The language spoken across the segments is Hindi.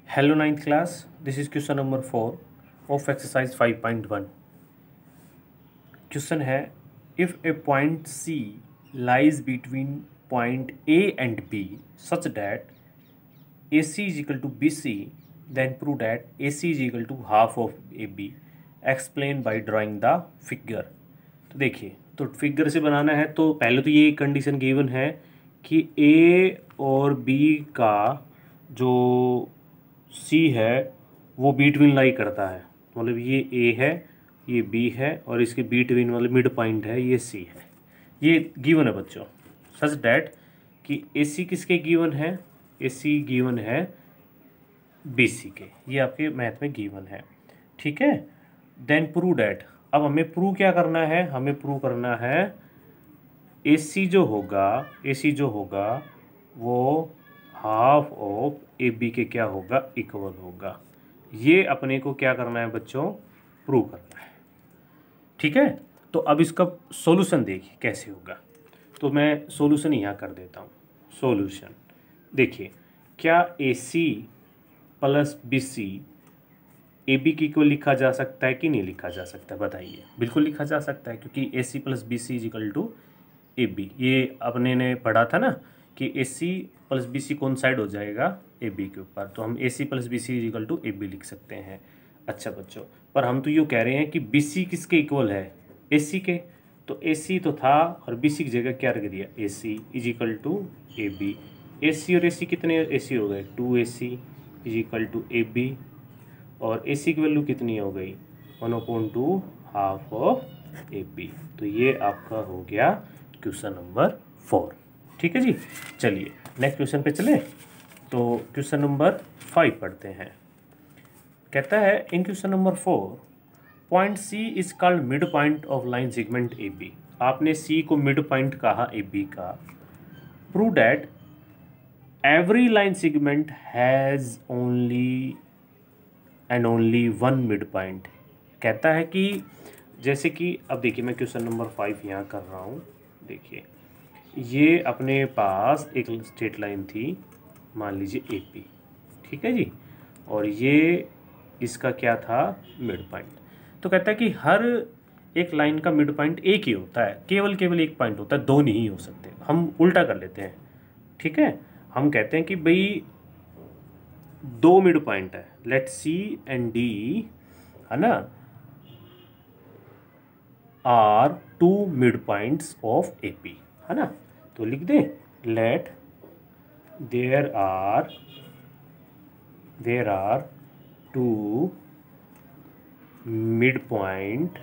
Hello ninth class, this is question number 4 of exercise 5.1. Question है, if a point C lies between point A and B such that AC is equal to BC, then prove that AC is equal to half of AB. Explain by drawing the figure. तो देखिए, तो फिगर से बनाना है तो पहले तो ये कंडीशन गिवन है कि A और B का जो C है वो बिटवीन लाई करता है, मतलब ये A है, ये B है और इसके बिटवीन मतलब मिड पॉइंट है, ये C है। ये गिवन है बच्चों, सच डैट कि AC किसके गिवन है, AC गिवन है BC के, ये आपके मैथ में गिवन है, ठीक है। देन प्रूव डैट, अब हमें प्रूव क्या करना है, हमें प्रूव करना है AC जो होगा वो हाफ ऑफ AB के क्या होगा, इक्वल होगा। ये अपने को क्या करना है बच्चों, प्रूव करना है, ठीक है। तो अब इसका सॉल्यूशन देखिए कैसे होगा, तो मैं सॉल्यूशन यहाँ कर देता हूँ। सॉल्यूशन देखिए, क्या AC प्लस BC AB की इक्वल लिखा जा सकता है कि नहीं लिखा जा सकता, बताइए। बिल्कुल लिखा जा सकता है, क्योंकि AC plus BC is equal to AB। ये अपने ने पढ़ा था ना कि AC प्लस BC कौन साइड हो जाएगा, AB के ऊपर, तो हम AC plus BC is equal to AB लिख सकते हैं। अच्छा बच्चों, पर हम तो यूँ कह रहे हैं कि BC किसके इक्वल है, AC के, तो AC तो था और BC की जगह क्या रख दिया, AC is equal to AB। AC और AC कितने AC हो गए, 2AC is equal to AB, और AC की वैल्यू कितनी हो गई, 1/2 हाफ ऑफ AB। तो ये आपका हो गया क्वेश्चन नंबर 4, ठीक है जी। चलिए नेक्स्ट क्वेश्चन पे चले, तो क्वेश्चन नंबर 5 पढ़ते हैं। कहता है in question number 4 point C is called mid point of line segment AB। आपने C को मिड पॉइंट कहा AB का। Prove that every line segment has only and only one mid point. कहता है कि जैसे कि अब देखिए, मैं क्वेश्चन नंबर 5 यहाँ कर रहा हूँ। देखिए, ये अपने पास एक स्ट्रेट लाइन थी, मान लीजिए AP, ठीक है जी, और ये इसका क्या था, मिड पॉइंट। तो कहता है कि हर एक लाइन का मिड पॉइंट एक ही होता है, केवल एक पॉइंट होता है, दो नहीं हो सकते। हम उल्टा कर लेते हैं, ठीक है। हम कहते हैं कि भाई दो मिड पॉइंट है, लेट C एंड D, है ना, are two mid points of AP, है ना। तो लिख दें, let there are two mid points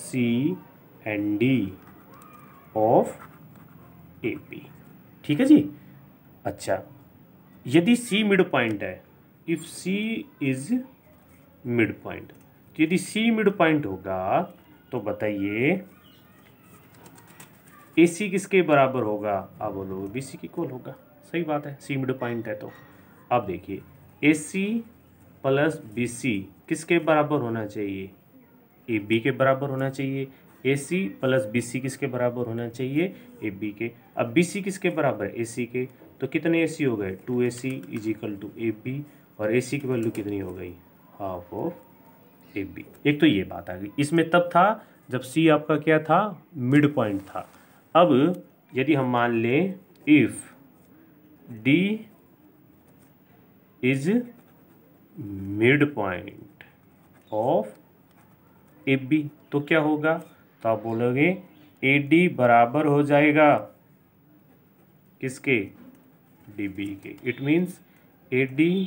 C and D of AP, ठीक है जी। अच्छा, यदि C मिड पॉइंट है, if C is mid point, तो यदि C मिड पॉइंट होगा तो बताइए AC किसके बराबर होगा, आप बोलोगे BC की इक्वल होगा। सही बात है, C मिड पॉइंट है तो। अब देखिए, AC प्लस BC किसके बराबर होना चाहिए, AB के बराबर होना चाहिए। AC प्लस BC किसके बराबर होना चाहिए, AB के। अब BC किसके बराबर है, AC के, तो कितने AC हो गए, 2AC is equal to AB, और AC की वैल्यू कितनी हो गई, हाफ ऑफ AB। एक तो ये बात आ गई। इसमें तब था जब C आपका क्या था, मिड पॉइंट था। अब यदि हम मान लें if D is mid point of AB, तो क्या होगा, तो आप बोलोगे AD बराबर हो जाएगा किसके, DB के। It means AD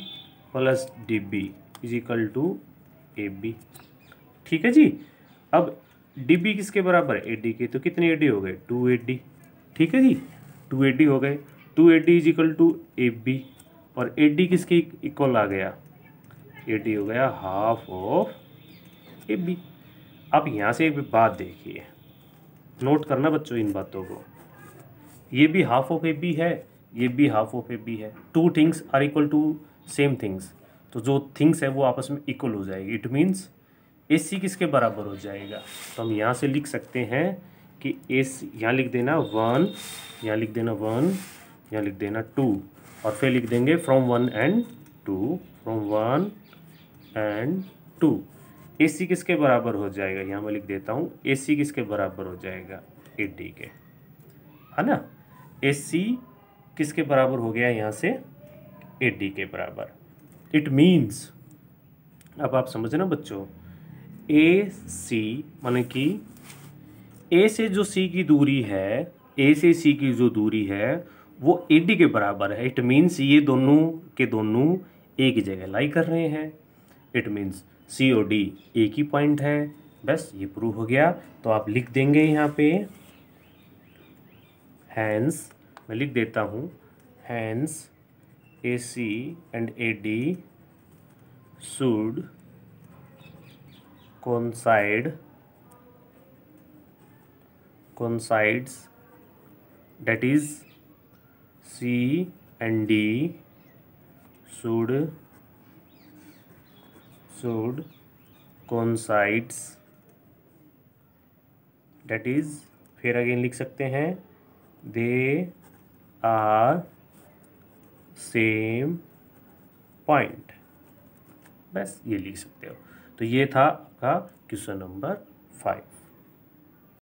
plus DB is equal to AB, ठीक है जी। अब DB किसके बराबर है, AD के, तो कितने AD हो गए, 2AD, ठीक है जी, 2AD हो गए। 2AD is equal to AB, और AD किसके इक्वल आ गया, AD हो गया हाफ ऑफ AB। अब यहाँ से एक बात देखिए, नोट करना बच्चों इन बातों को, ये भी हाफ ऑफ AB है, ये भी हाफ ऑफ AB है। Two things are equal to same things, तो जो थिंग्स है वो आपस में इक्वल हो जाएगी। इट मीन्स AC किसके बराबर हो जाएगा, तो हम यहाँ से लिख सकते हैं कि AC, यहाँ लिख देना 1, यहाँ लिख देना 1, यहाँ लिख देना 2, और फिर लिख देंगे from 1 and 2, from 1 and 2। AC किसके बराबर हो जाएगा, यहाँ मैं लिख देता हूँ, AC किसके बराबर हो जाएगा, AD के, है ना। AC किसके बराबर हो गया यहाँ से, AD के बराबर। इट मीन्स, अब आप समझे ना बच्चों, AC माने कि A से जो C की दूरी है, A से C की जो दूरी है वो AD के बराबर है। इट मीन्स ये दोनों के दोनों एक ही जगह लाई कर रहे हैं। इट मीन्स C और D एक ही पॉइंट है। बस ये प्रूव हो गया। तो आप लिख देंगे यहाँ पे, हैंस, मैं लिख देता हूँ, hence AC and AD should coincides, that is C and D should coincides, that is, फिर अगेन लिख सकते हैं, they are same point। बस ये लिख सकते हो। तो ये था आपका क्वेश्चन नंबर 5।